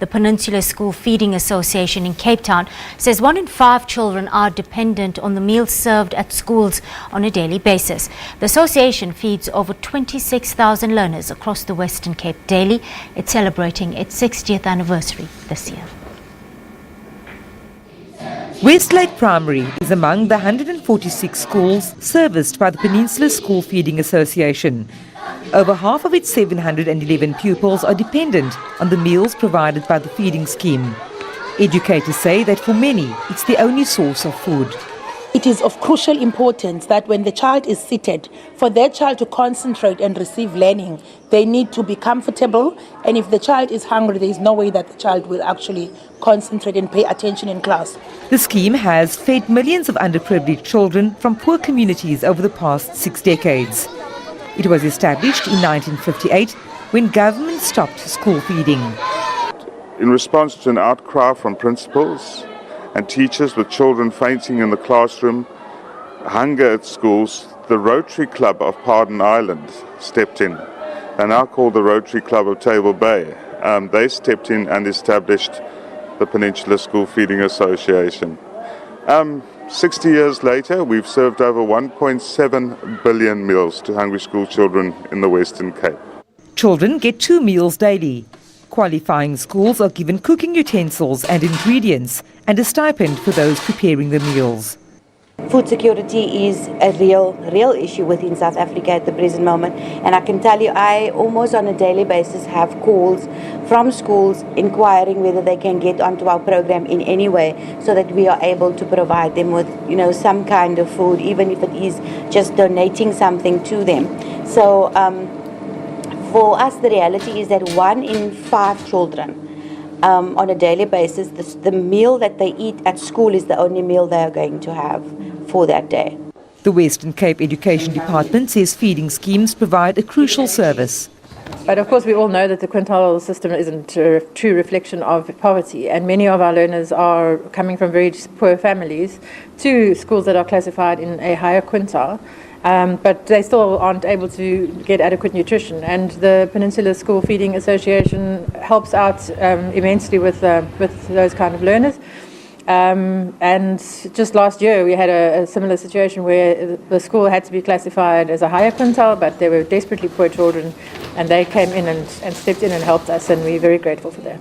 The Peninsula School Feeding Association in Cape Town says 1 in 5 children are dependent on the meals served at schools on a daily basis. The association feeds over 26,000 learners across the Western Cape daily. It's celebrating its 60th anniversary this year. Westlake Primary is among the 146 schools serviced by the Peninsula School Feeding Association. Over half of its 711 pupils are dependent on the meals provided by the feeding scheme. Educators say that for many, it's the only source of food. It is of crucial importance that when the child is seated, for that child to concentrate and receive learning, they need to be comfortable. And if the child is hungry, there is no way that the child will actually concentrate and pay attention in class. The scheme has fed millions of underprivileged children from poor communities over the past 6 decades. It was established in 1958 when government stopped school feeding. In response to an outcry from principals and teachers with children fainting in the classroom, hunger at schools, the Rotary Club of Pardon Island stepped in. They're now called the Rotary Club of Table Bay. They stepped in and established the Peninsula School Feeding Association. 60 years later, we've served over 1.7 billion meals to hungry school children in the Western Cape. Children get 2 meals daily. Qualifying schools are given cooking utensils and ingredients and a stipend for those preparing the meals. Food security is a real issue within South Africa at the present moment, and I can tell you I almost on a daily basis have calls from schools inquiring whether they can get onto our program in any way so that we are able to provide them with some kind of food, even if it is just donating something to them. So for us the reality is that 1 in 5 children on a daily basis, the meal that they eat at school is the only meal they are going to have for that day. The Western Cape Education Department says feeding schemes provide a crucial service. But of course we all know that the quintile system isn't a true reflection of poverty, and many of our learners are coming from very poor families to schools that are classified in a higher quintile. But they still aren't able to get adequate nutrition, and the Peninsula School Feeding Association helps out immensely with those kind of learners. And just last year we had a similar situation where the school had to be classified as a higher quintile, but they were desperately poor children, and they came in and stepped in and helped us, and we're very grateful for that.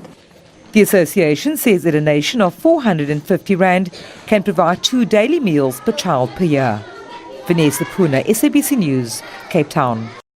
The association says that a nation of 450 rand can provide 2 daily meals per child per year. Vanessa Puna, SABC News, Cape Town.